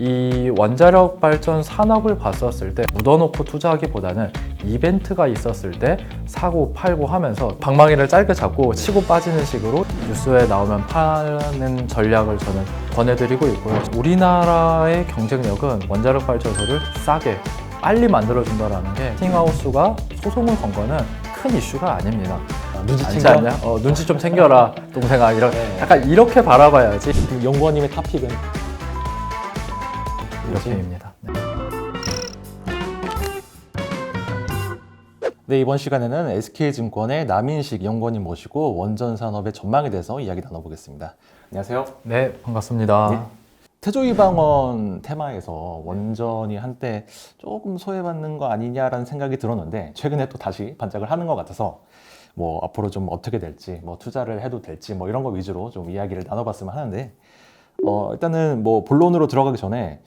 이 원자력 발전 산업을 봤었을 때 묻어놓고 투자하기보다는 이벤트가 있었을 때 사고 팔고 하면서 방망이를 짧게 잡고 치고 빠지는 식으로 뉴스에 나오면 파는 전략을 저는 권해드리고 있고요. 우리나라의 경쟁력은 원자력 발전소를 싸게 빨리 만들어준다는 게 팅하우스가 소송을 건 거는 큰 이슈가 아닙니다. 눈치챈 않지 않냐? 눈치 좀 챙겨라 동생아. 약간 이렇게 바라봐야지. 연구원님의 탑픽은 이렇게입니다. 네, 이번 시간에는 SK증권의 남인식 연구원님 모시고 원전 산업의 전망에 대해서 이야기 나눠보겠습니다. 안녕하세요. 네, 반갑습니다. 네. 태조위방원 테마에서 원전이 한때 조금 소외받는 거 아니냐라는 생각이 들었는데 최근에 또 다시 반짝을 하는 것 같아서 뭐 앞으로 좀 어떻게 될지, 뭐 투자를 해도 될지 뭐 이런 거 위주로 좀 이야기를 나눠봤으면 하는데 일단은 뭐 본론으로 들어가기 전에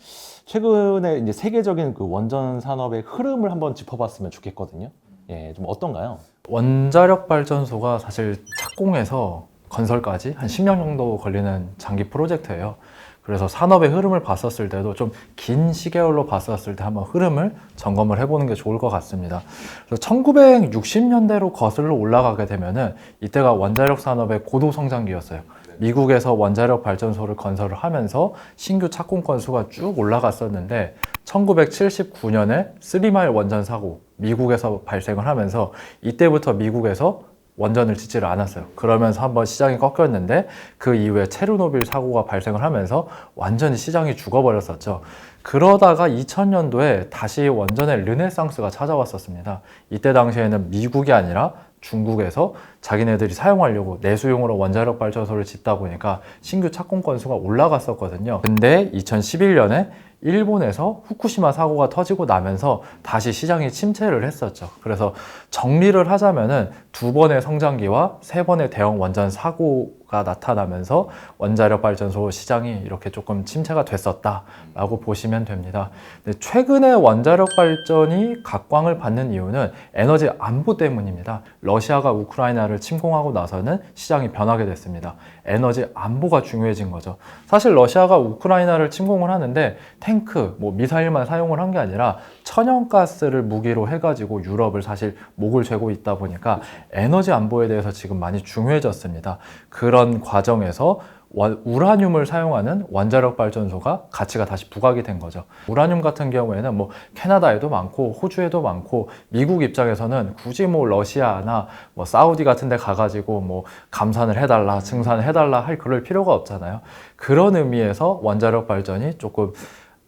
최근에 이제 세계적인 그 원전 산업의 흐름을 한번 짚어봤으면 좋겠거든요. 예, 좀 어떤가요? 원자력 발전소가 사실 착공해서 건설까지 한 10년 정도 걸리는 장기 프로젝트예요. 그래서 산업의 흐름을 봤었을 때도 좀 긴 시계열로 봤었을 때 한번 흐름을 점검을 해보는 게 좋을 것 같습니다. 그래서 1960년대로 거슬러 올라가게 되면은 이때가 원자력 산업의 고도 성장기였어요. 미국에서 원자력 발전소를 건설을 하면서 신규 착공 건수가 쭉 올라갔었는데 1979년에 3마일 원전 사고 미국에서 발생을 하면서 이때부터 미국에서 원전을 짓지를 않았어요. 그러면서 한번 시장이 꺾였는데 그 이후에 체르노빌 사고가 발생을 하면서 완전히 시장이 죽어버렸었죠. 그러다가 2000년도에 다시 원전의 르네상스가 찾아왔었습니다. 이때 당시에는 미국이 아니라 중국에서 자기네들이 사용하려고 내수용으로 원자력 발전소를 짓다 보니까 신규 착공 건수가 올라갔었거든요. 근데 2011년에 일본에서 후쿠시마 사고가 터지고 나면서 다시 시장이 침체를 했었죠. 그래서 정리를 하자면은 2번의 성장기와 3번의 대형 원전 사고가 나타나면서 원자력 발전소 시장이 이렇게 조금 침체가 됐었다라고 보시면 됩니다. 근데 최근에 원자력 발전이 각광을 받는 이유는 에너지 안보 때문입니다. 러시아가 우크라이나를 침공하고 나서는 시장이 변하게 됐습니다. 에너지 안보가 중요해진 거죠. 사실 러시아가 우크라이나를 침공을 하는데 탱크, 미사일만 사용을 한 게 아니라 천연가스를 무기로 해가지고 유럽을 사실 목을 죄고 있다 보니까 에너지 안보에 대해서 지금 많이 중요해졌습니다. 그런 과정에서 우라늄을 사용하는 원자력 발전소가 가치가 다시 부각이 된 거죠. 우라늄 같은 경우에는 캐나다에도 많고 호주에도 많고 미국 입장에서는 굳이 러시아나 사우디 같은 데 가가지고 감산을 해달라, 증산을 해달라 할 그럴 필요가 없잖아요. 그런 의미에서 원자력 발전이 조금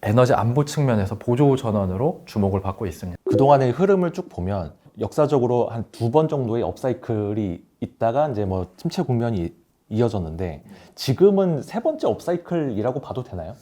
에너지 안보 측면에서 보조 전환으로 주목을 받고 있습니다. 그동안의 흐름을 쭉 보면 역사적으로 한 2번 정도의 업사이클이 있다가 이제 침체 국면이 이어졌는데 지금은 3번째 업사이클이라고 봐도 되나요?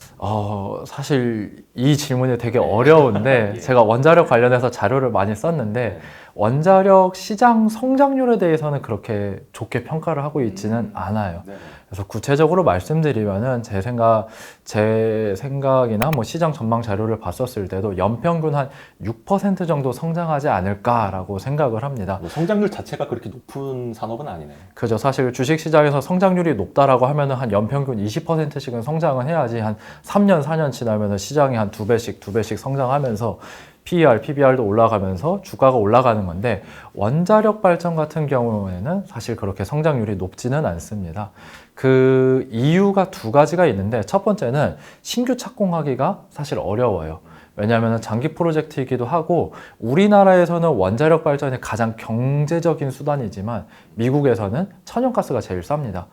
사실 이 질문이 되게 어려운데 제가 원자력 관련해서 자료를 많이 썼는데 원자력 시장 성장률에 대해서는 그렇게 좋게 평가를 하고 있지는 않아요. 그래서 구체적으로 말씀드리면은 제 생각이나 시장 전망 자료를 봤었을 때도 연평균 한 6% 정도 성장하지 않을까라고 생각을 합니다. 성장률 자체가 그렇게 높은 산업은 아니네요. 그죠. 사실 주식시장에서 성장률이 높다라고 하면은 한 연평균 20%씩은 성장을 해야지 한 3년, 4년 지나면은 시장이 한 2배씩 성장하면서 PER, PBR도 올라가면서 주가가 올라가는 건데 원자력 발전 같은 경우에는 사실 그렇게 성장률이 높지는 않습니다. 그 이유가 2가지가 있는데 첫 번째는 신규 착공하기가 사실 어려워요. 왜냐하면 장기 프로젝트이기도 하고 우리나라에서는 원자력 발전이 가장 경제적인 수단이지만 미국에서는 천연가스가 제일 쌉니다.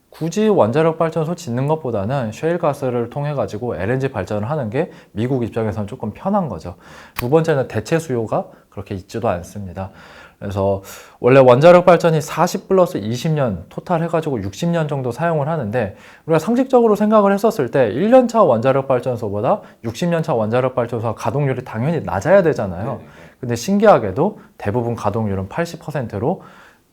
굳이 원자력 발전소 짓는 것보다는 셰일가스를 통해 가지고 LNG 발전을 하는 게 미국 입장에서는 조금 편한 거죠. 2번째는 대체 수요가 그렇게 있지도 않습니다. 그래서 원래 원자력 발전이 40 플러스 20년 토탈 해가지고 60년 정도 사용을 하는데 우리가 상식적으로 생각을 했었을 때 1년차 원자력 발전소보다 60년차 원자력 발전소가 가동률이 당연히 낮아야 되잖아요. 근데 신기하게도 대부분 가동률은 80%로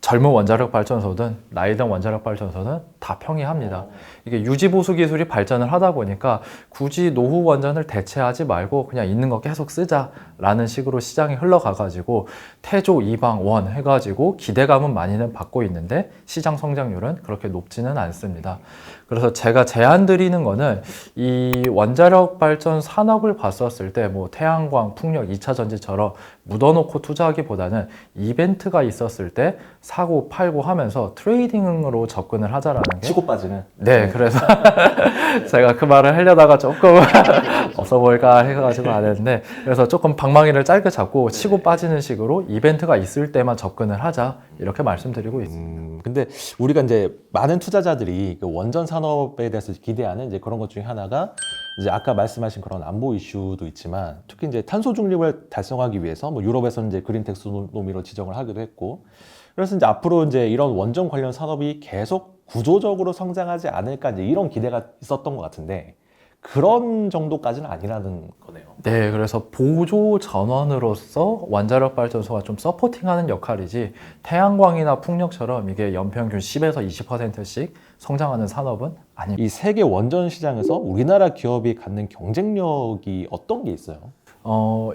젊은 원자력 발전소든 나이 든 원자력 발전소는 다 평이합니다. 이게 유지 보수 기술이 발전을 하다 보니까 굳이 노후 원전을 대체하지 말고 그냥 있는 거 계속 쓰자라는 식으로 시장이 흘러가가지고 태조, 이방, 원 해가지고 기대감은 많이는 받고 있는데 시장 성장률은 그렇게 높지는 않습니다. 그래서 제가 제안 드리는 거는 이 원자력 발전 산업을 봤었을 때 뭐 태양광, 풍력, 2차 전지처럼 묻어놓고 투자하기보다는 이벤트가 있었을 때 사고 팔고 하면서 트레이딩으로 접근을 하자라는 게 치고 빠지는. 네, 그래서 제가 그 말을 하려다가 조금 없어 보일까 해가지고 안 했는데 그래서 조금 방망이를 짧게 잡고 치고 빠지는 식으로 이벤트가 있을 때만 접근을 하자 이렇게 말씀드리고 있습니다. 근데 우리가 이제 많은 투자자들이 그 원전 산업에 대해서 기대하는 이제 그런 것 중에 하나가 이제 아까 말씀하신 그런 안보 이슈도 있지만 특히 이제 탄소 중립을 달성하기 위해서 뭐 유럽에서는 이제 그린 텍소노미로 지정을 하기도 했고 그래서 이제 앞으로 이제 이런 원전 관련 산업이 계속 구조적으로 성장하지 않을까 이제 이런 기대가 있었던 것 같은데 그런 정도까지는 아니라는 거네요. 네, 그래서 보조 전원으로서 원자력 발전소가 좀 서포팅하는 역할이지 태양광이나 풍력처럼 이게 연평균 10에서 20%씩 성장하는 산업은 아닙니다. 이 세계 원전 시장에서 우리나라 기업이 갖는 경쟁력이 어떤 게 있어요?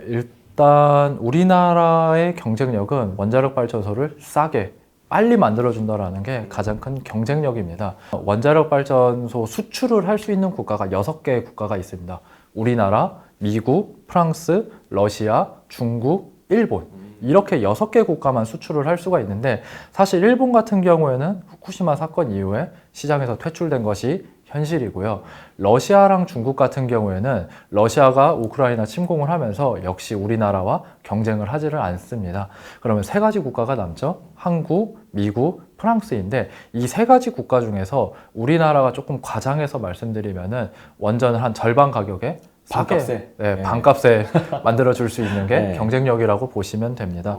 일단 우리나라의 경쟁력은 원자력 발전소를 싸게 빨리 만들어준다는 게 가장 큰 경쟁력입니다. 원자력 발전소 수출을 할 수 있는 국가가 6개의 국가가 있습니다. 우리나라, 미국, 프랑스, 러시아, 중국, 일본 이렇게 6개 국가만 수출을 할 수가 있는데 사실 일본 같은 경우에는 후쿠시마 사건 이후에 시장에서 퇴출된 것이 현실이고요. 러시아랑 중국 같은 경우에는 러시아가 우크라이나 침공을 하면서 역시 우리나라와 경쟁을 하지를 않습니다. 그러면 3가지 국가가 남죠. 한국, 미국, 프랑스인데 이 3가지 국가 중에서 우리나라가 조금 과장해서 말씀드리면은 원전을 한 절반 가격에 반값에? 네, 반값에 만들어줄 수 있는 게 네. 경쟁력이라고 보시면 됩니다.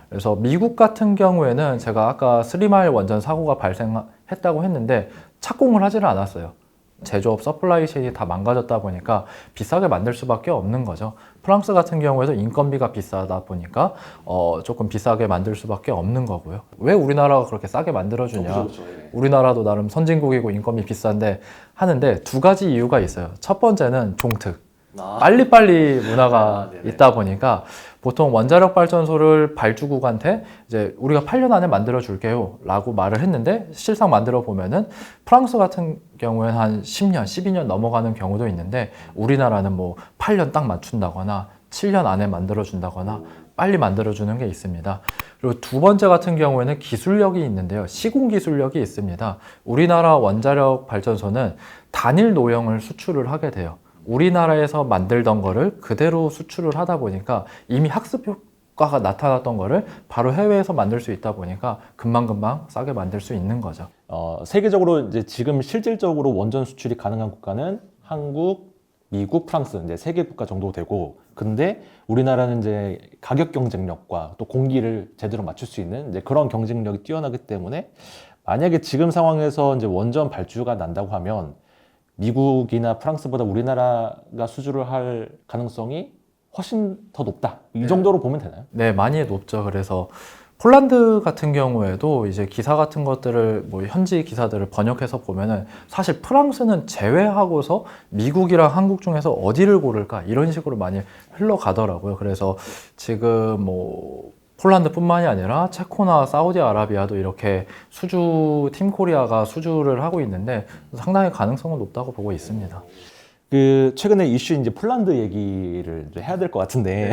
그래서 미국 같은 경우에는 제가 아까 3마일 원전 사고가 발생했다고 했는데 착공을 하지를 않았어요. 제조업 서플라이 체인이 다 망가졌다 보니까 비싸게 만들 수밖에 없는 거죠. 프랑스 같은 경우에도 인건비가 비싸다 보니까 조금 비싸게 만들 수밖에 없는 거고요. 왜 우리나라가 그렇게 싸게 만들어주냐? 우리나라도 나름 선진국이고 인건비 비싼데 하는데 2가지 이유가 있어요. 첫 번째는 종특. 빨리빨리 문화가 있다 보니까 보통 원자력 발전소를 발주국한테 이제 우리가 8년 안에 만들어 줄게요 라고 말을 했는데 실상 만들어 보면은 프랑스 같은 경우에는 한 10년, 12년 넘어가는 경우도 있는데 우리나라는 뭐 8년 딱 맞춘다거나 7년 안에 만들어 준다거나 빨리 만들어 주는 게 있습니다. 그리고 2번째 같은 경우에는 기술력이 있는데요. 시공 기술력이 있습니다. 우리나라 원자력 발전소는 단일 노형을 수출을 하게 돼요. 우리나라에서 만들던 거를 그대로 수출을 하다 보니까 이미 학습 효과가 나타났던 거를 바로 해외에서 만들 수 있다 보니까 금방금방 싸게 만들 수 있는 거죠. 세계적으로 이제 지금 실질적으로 원전 수출이 가능한 국가는 한국, 미국, 프랑스 이제 3개 국가 정도 되고 근데 우리나라는 이제 가격 경쟁력과 또 공기를 제대로 맞출 수 있는 이제 그런 경쟁력이 뛰어나기 때문에 만약에 지금 상황에서 이제 원전 발주가 난다고 하면 미국이나 프랑스보다 우리나라가 수주를 할 가능성이 훨씬 더 높다. 이 정도로 보면 되나요? 네, 많이 높죠. 그래서 폴란드 같은 경우에도 이제 기사 같은 것들을 뭐 현지 기사들을 번역해서 보면은 사실 프랑스는 제외하고서 미국이랑 한국 중에서 어디를 고를까 이런 식으로 많이 흘러가더라고요. 그래서 지금 뭐 폴란드뿐만이 아니라 체코나 사우디아라비아도 이렇게 수주 팀 코리아가 수주를 하고 있는데 상당히 가능성은 높다고 보고 있습니다. 그 최근에 이슈 이제 폴란드 얘기를 이제 해야 될 것 같은데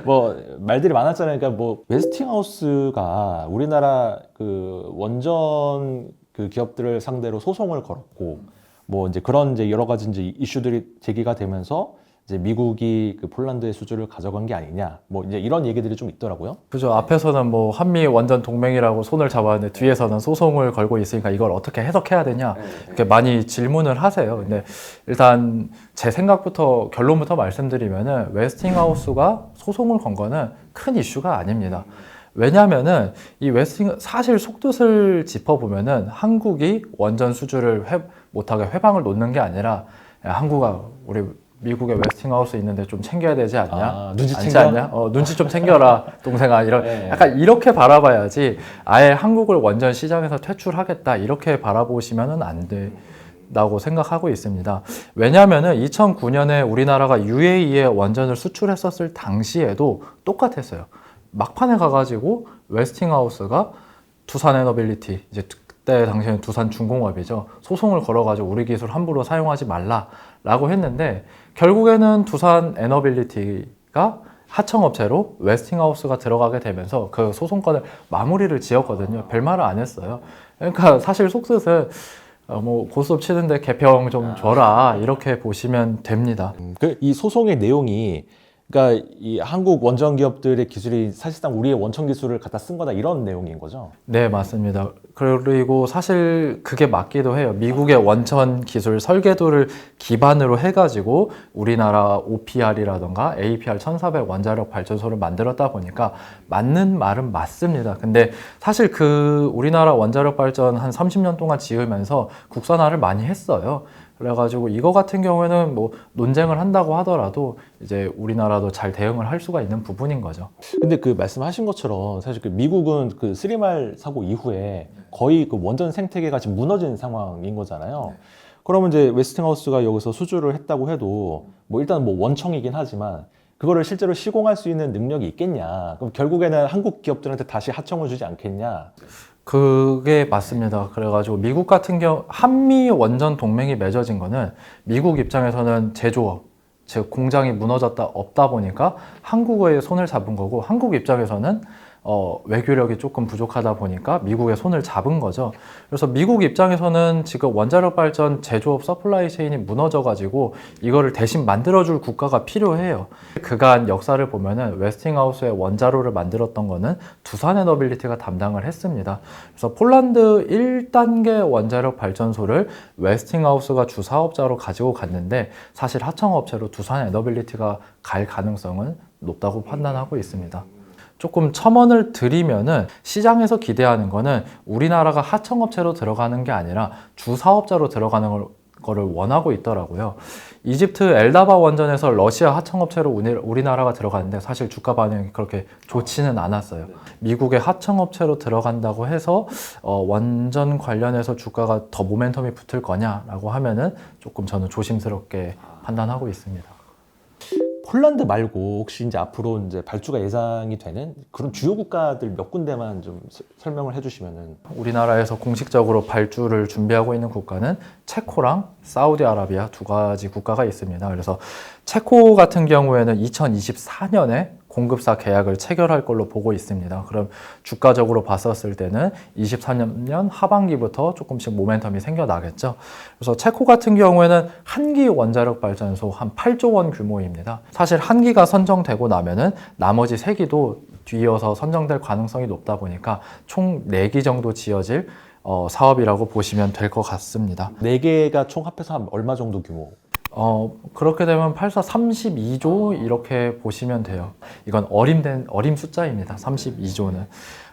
뭐 말들이 많았잖아요. 그러니까 뭐 웨스팅하우스가 우리나라 그 원전 그 기업들을 상대로 소송을 걸었고 뭐 이제 그런 이제 여러 가지 이제 이슈들이 제기가 되면서 이제 미국이 그 폴란드의 수주를 가져간 게 아니냐 뭐 이제 이런 얘기들이 좀 있더라고요. 그죠. 앞에서는 뭐 한미 원전 동맹이라고 손을 잡았는데 뒤에서는 소송을 걸고 있으니까 이걸 어떻게 해석해야 되냐 이렇게 많이 질문을 하세요. 근데 일단 제 생각부터 결론부터 말씀드리면은 웨스팅하우스가 소송을 건 거는 큰 이슈가 아닙니다. 왜냐면은 이 사실 속뜻을 짚어보면은 한국이 원전 수주를 못하게 회방을 놓는 게 아니라 야, 한국아 우리 미국에 웨스팅하우스 있는데 좀 챙겨야 되지 않냐? 아, 눈치 않지 챙겨? 않냐? 눈치 좀 챙겨라, 동생아. 이런 네. 약간 이렇게 바라봐야지. 아예 한국을 원전 시장에서 퇴출하겠다 이렇게 바라보시면은 안 된다고 생각하고 있습니다. 왜냐하면은 2009년에 우리나라가 UAE에 원전을 수출했었을 당시에도 똑같았어요. 막판에 가가지고 웨스팅하우스가 두산에너빌리티, 이제 그때 당시에는 두산중공업이죠, 소송을 걸어가지고 우리 기술 함부로 사용하지 말라라고 했는데, 결국에는 두산에너빌리티가 하청업체로 웨스팅하우스가 들어가게 되면서 그 소송권을 마무리를 지었거든요. 별말을 안 했어요. 그러니까 사실 속뜻은 뭐 고스톱 치는데 개평 좀 줘라 이렇게 보시면 됩니다. 이 소송의 내용이, 그러니까 이 한국 원전 기업들의 기술이 사실상 우리의 원천 기술을 갖다 쓴 거다, 이런 내용인 거죠? 네, 맞습니다. 그리고 사실 그게 맞기도 해요. 미국의 원천 기술 설계도를 기반으로 해가지고 우리나라 OPR이라던가 APR 1400 원자력 발전소를 만들었다 보니까 맞는 말은 맞습니다. 근데 사실 그 우리나라 원자력 발전 한 30년 동안 지으면서 국산화를 많이 했어요. 그래가지고 이거 같은 경우에는 뭐 논쟁을 한다고 하더라도 이제 우리나라도 잘 대응을 할 수가 있는 부분인 거죠. 근데 그 말씀하신 것처럼 사실 그 미국은 그 쓰리말 사고 이후에 거의 그 원전 생태계가 지금 무너진 상황인 거잖아요. 그러면 이제 웨스팅하우스가 여기서 수주를 했다고 해도 뭐 일단 뭐 원청이긴 하지만 그거를 실제로 시공할 수 있는 능력이 있겠냐? 그럼 결국에는 한국 기업들한테 다시 하청을 주지 않겠냐? 그게 맞습니다. 그래가지고 미국 같은 경우 한미 원전 동맹이 맺어진 거는 미국 입장에서는 제조업, 즉 공장이 무너졌다 없다 보니까 한국의 손을 잡은 거고, 한국 입장에서는 외교력이 조금 부족하다 보니까 미국의 손을 잡은 거죠. 그래서 미국 입장에서는 지금 원자력 발전 제조업 서플라이 체인이 무너져가지고 이거를 대신 만들어줄 국가가 필요해요. 그간 역사를 보면은 웨스팅하우스의 원자로를 만들었던 거는 두산에너빌리티가 담당을 했습니다. 그래서 폴란드 1단계 원자력 발전소를 웨스팅하우스가 주사업자로 가지고 갔는데, 사실 하청업체로 두산에너빌리티가 갈 가능성은 높다고 판단하고 있습니다. 조금 첨언을 드리면은, 시장에서 기대하는 거는 우리나라가 하청업체로 들어가는 게 아니라 주사업자로 들어가는 거를 원하고 있더라고요. 이집트 엘다바 원전에서 러시아 하청업체로 우리나라가 들어갔는데 사실 주가 반응이 그렇게 좋지는 않았어요. 미국의 하청업체로 들어간다고 해서 원전 관련해서 주가가 더 모멘텀이 붙을 거냐라고 하면은 조금 저는 조심스럽게 판단하고 있습니다. 폴란드 말고 혹시 이제 앞으로 이제 발주가 예상이 되는 그런 주요 국가들 몇 군데만 좀 설명을 해주시면은. 우리나라에서 공식적으로 발주를 준비하고 있는 국가는 체코랑 사우디아라비아 두 가지 국가가 있습니다. 그래서 체코 같은 경우에는 2024년에 공급사 계약을 체결할 걸로 보고 있습니다. 그럼 주가적으로 봤었을 때는 24년 하반기부터 조금씩 모멘텀이 생겨나겠죠. 그래서 체코 같은 경우에는 한기 원자력 발전소 한 8조 원 규모입니다. 사실 한기가 선정되고 나면은 나머지 3기도 뒤이어서 선정될 가능성이 높다 보니까 총 4기 정도 지어질 사업이라고 보시면 될 것 같습니다. 4개가 총 합해서 한 얼마 정도 규모? 그렇게 되면 84 32조 이렇게 보시면 돼요. 이건 어림 숫자입니다. 32조는.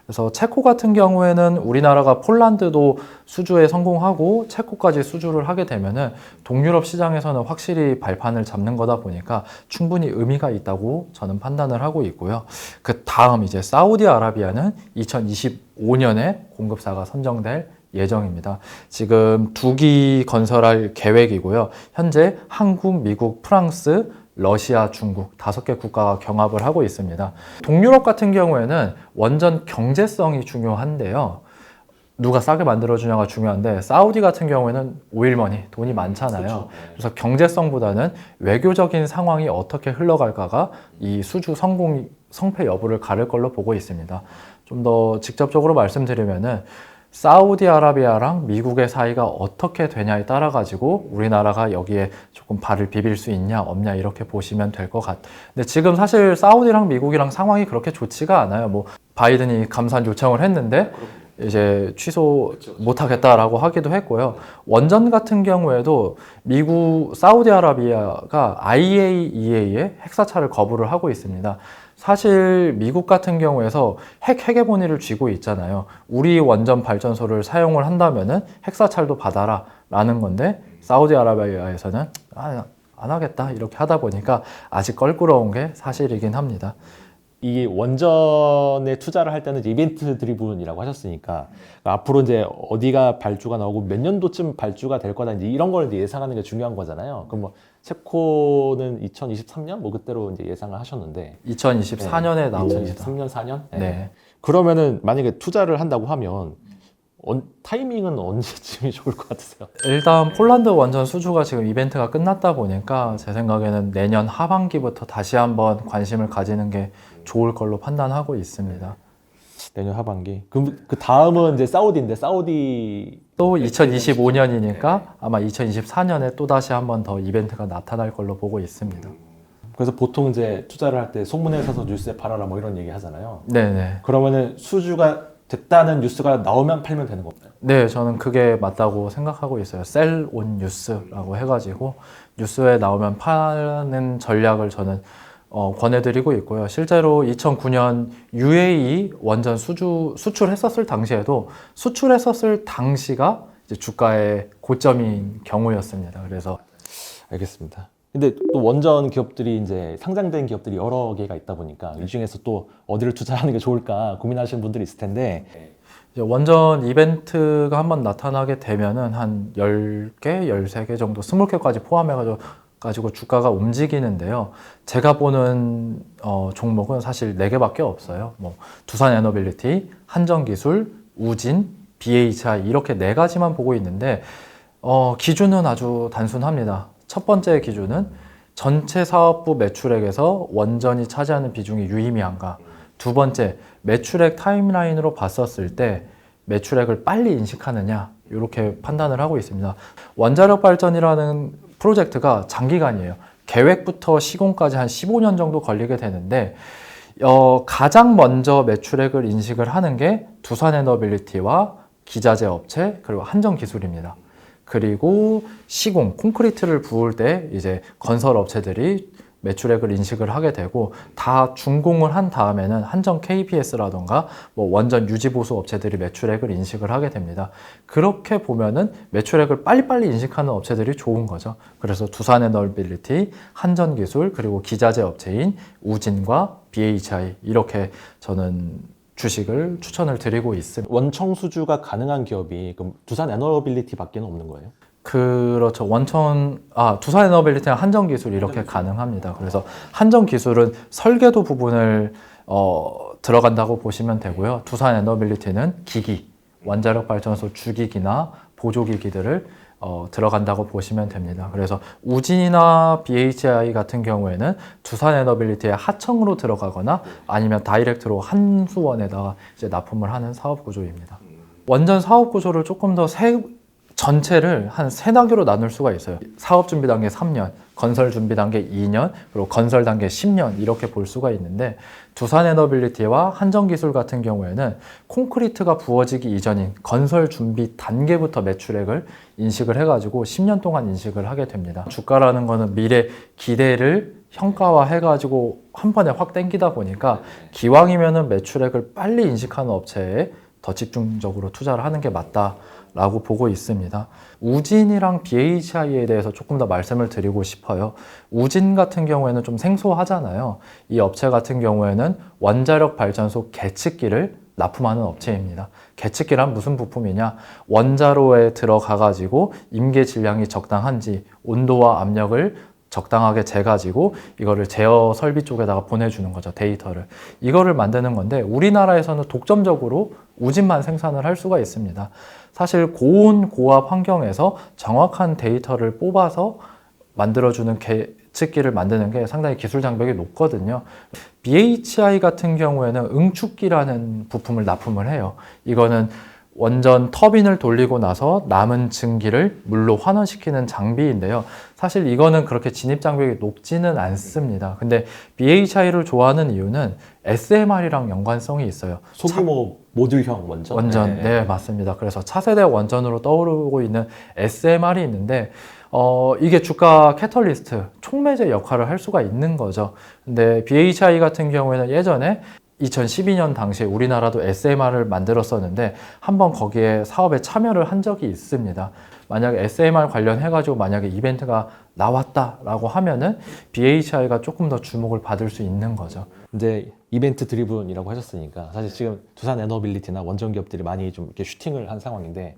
그래서 체코 같은 경우에는 우리나라가 폴란드도 수주에 성공하고 체코까지 수주를 하게 되면은 동유럽 시장에서는 확실히 발판을 잡는 거다 보니까 충분히 의미가 있다고 저는 판단을 하고 있고요. 그 다음 이제 사우디아라비아는 2025년에 공급사가 선정될 예정입니다. 지금 2기 건설할 계획이고요. 현재 한국, 미국, 프랑스, 러시아, 중국 5개 국가가 경합을 하고 있습니다. 동유럽 같은 경우에는 원전 경제성이 중요한데요. 누가 싸게 만들어주냐가 중요한데, 사우디 같은 경우에는 오일머니, 돈이 많잖아요. 그렇죠. 그래서 경제성보다는 외교적인 상황이 어떻게 흘러갈까가 이 수주 성패 여부를 가를 걸로 보고 있습니다. 좀 더 직접적으로 말씀드리면은 사우디아라비아랑 미국의 사이가 어떻게 되냐에 따라 가지고 우리나라가 여기에 조금 발을 비빌 수 있냐 없냐 이렇게 보시면 될 것 같아요. 근데 지금 사실 사우디랑 미국이랑 상황이 그렇게 좋지가 않아요. 뭐 바이든이 감산 요청을 했는데 이제 취소 못하겠다라고 하기도 했고요. 원전 같은 경우에도 사우디아라비아가 IAEA의 핵사찰을 거부를 하고 있습니다. 사실 미국 같은 경우에서 핵 헤게모니를 쥐고 있잖아요. 우리 원전 발전소를 사용을 한다면은 핵사찰도 받아라 라는 건데, 사우디아라비아에서는 안 하겠다 이렇게 하다 보니까 아직 껄끄러운 게 사실이긴 합니다. 이 원전에 투자를 할 때는 이제 이벤트 드리븐이라고 하셨으니까 앞으로 이제 어디가 발주가 나오고 몇 년도쯤 발주가 될 거다 이제 이런 걸 이제 예상하는 게 중요한 거잖아요. 그럼 뭐 챕코는 2023년 뭐 그때로 이제 예상을 하셨는데 2024년에 나옵니다. 2023년 4년? 네. 그러면은 만약에 투자를 한다고 하면 타이밍은 언제쯤이 좋을 것 같으세요? 일단 폴란드 원전 수주가 지금 이벤트가 끝났다 보니까 제 생각에는 내년 하반기부터 다시 한번 관심을 가지는 게 좋을 걸로 판단하고 있습니다. 내년 하반기. 그럼 그 다음은 이제 사우디인데 사우디 또 2025년이니까 아마 2024년에 또 다시 한번 더 이벤트가 나타날 걸로 보고 있습니다. 그래서 보통 이제 투자를 할 때 소문에 사서 뉴스에 팔아라 뭐 이런 얘기 하잖아요. 네네. 그러면은 수주가 됐다는 뉴스가 나오면 팔면 되는 건가요? 네, 저는 그게 맞다고 생각하고 있어요. 셀 온 뉴스라고 해가지고 뉴스에 나오면 파는 전략을 저는 권해드리고 있고요. 실제로 2009년 UAE 원전 수출했었을 당시에도 수출했었을 당시가 이제 주가의 고점인 경우였습니다. 그래서 알겠습니다. 근데 또 원전 기업들이 이제 상장된 기업들이 여러 개가 있다 보니까 이 중에서 또 어디를 투자하는 게 좋을까 고민하시는 분들이 있을 텐데 이제 원전 이벤트가 한번 나타나게 되면은 한 10개, 13개 정도, 20개까지 포함해가지고 주가가 움직이는데요. 제가 보는 종목은 사실 4개밖에 없어요. 뭐 두산에너빌리티, 한전기술, 우진, BHI 이렇게 4가지만 보고 있는데 기준은 아주 단순합니다. 첫 번째 기준은 전체 사업부 매출액에서 원전이 차지하는 비중이 유의미한가. 두 번째, 매출액 타임라인으로 봤었을 때 매출액을 빨리 인식하느냐 이렇게 판단을 하고 있습니다. 원자력 발전이라는 프로젝트가 장기간이에요. 계획부터 시공까지 한 15년 정도 걸리게 되는데 가장 먼저 매출액을 인식을 하는 게 두산에너빌리티와 기자재 업체 그리고 한전기술입니다. 그리고 시공, 콘크리트를 부을 때 이제 건설 업체들이 매출액을 인식을 하게 되고 다 준공을 한 다음에는 한전 KPS라던가 뭐 원전 유지보수 업체들이 매출액을 인식을 하게 됩니다. 그렇게 보면은 매출액을 빨리빨리 인식하는 업체들이 좋은 거죠. 그래서 두산에너빌리티, 한전기술 그리고 기자재 업체인 우진과 BHI 이렇게 저는 주식을 추천을 드리고 있습니다. 원청 수주가 가능한 기업이 그럼 두산에너빌리티밖에 없는 거예요? 그렇죠. 두산에너빌리티랑 한전기술 이렇게 가능합니다. 그래서 한전기술은 설계도 부분을 들어간다고 보시면 되고요. 두산에너빌리티는 기기, 원자력 발전소 주기기나 보조기기들을 들어간다고 보시면 됩니다. 그래서 우진이나 BHI 같은 경우에는 두산에너빌리티의 하청으로 들어가거나 아니면 다이렉트로 한수원에다가 이제 납품을 하는 사업 구조입니다. 원전 사업 구조를 조금 더 전체를 한 3단계로 나눌 수가 있어요. 사업 준비 단계 3년, 건설 준비 단계 2년, 그리고 건설 단계 10년 이렇게 볼 수가 있는데 두산에너빌리티와 한전기술 같은 경우에는 콘크리트가 부어지기 이전인 건설 준비 단계부터 매출액을 인식을 해가지고 10년 동안 인식을 하게 됩니다. 주가라는 거는 미래 기대를 평가화해가지고 한 번에 확 땡기다 보니까 기왕이면은 매출액을 빨리 인식하는 업체에 더 집중적으로 투자를 하는 게 맞다라고 보고 있습니다. 우진이랑 BHI에 대해서 조금 더 말씀을 드리고 싶어요. 우진 같은 경우에는 좀 생소하잖아요. 이 업체 같은 경우에는 원자력 발전소 계측기를 납품하는 업체입니다. 계측기란 무슨 부품이냐? 원자로에 들어가가지고 임계 질량이 적당한지 온도와 압력을 적당하게 재가지고 이거를 제어 설비 쪽에다가 보내주는 거죠. 데이터를. 이거를 만드는 건데 우리나라에서는 독점적으로 우진만 생산을 할 수가 있습니다. 사실 고온 고압 환경에서 정확한 데이터를 뽑아서 만들어주는 계측기를 만드는 게 상당히 기술 장벽이 높거든요. BHI 같은 경우에는 응축기라는 부품을 납품을 해요. 이거는 원전 터빈을 돌리고 나서 남은 증기를 물로 환원시키는 장비인데요. 사실 이거는 그렇게 진입 장벽이 높지는 않습니다. 근데 BHI를 좋아하는 이유는 SMR이랑 연관성이 있어요. 소규모 모듈형 원전? 네, 맞습니다. 그래서 차세대 원전으로 떠오르고 있는 SMR이 있는데 이게 주가 캐털리스트, 촉매제 역할을 할 수가 있는 거죠. 근데 BHI 같은 경우에는 예전에 2012년 당시에 우리나라도 SMR을 만들었었는데 한번 거기에 사업에 참여를 한 적이 있습니다. 만약에 SMR 관련해가지고 만약에 이벤트가 나왔다라고 하면은 BHI가 조금 더 주목을 받을 수 있는 거죠. 이제 이벤트 드리븐이라고 하셨으니까 사실 지금 두산 에너빌리티나 원전 기업들이 많이 좀 이렇게 슈팅을 한 상황인데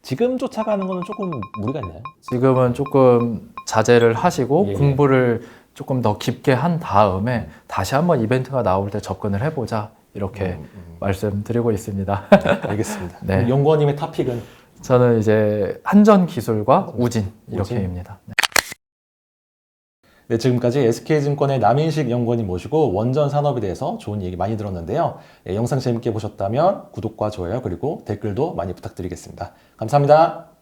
지금 쫓아가는 거는 조금 무리가 있나요? 지금은 조금 자제를 하시고 예. 공부를 조금 더 깊게 한 다음에 다시 한번 이벤트가 나올 때 접근을 해보자 이렇게 말씀드리고 있습니다. 알겠습니다. 네. 그럼 연구원님의 탑픽은 저는 이제 한전 기술과 우진 이렇게입니다. 네, 지금까지 SK증권의 남인식 연구원님 모시고 원전 산업에 대해서 좋은 얘기 많이 들었는데요. 영상 재밌게 보셨다면 구독과 좋아요 그리고 댓글도 많이 부탁드리겠습니다. 감사합니다.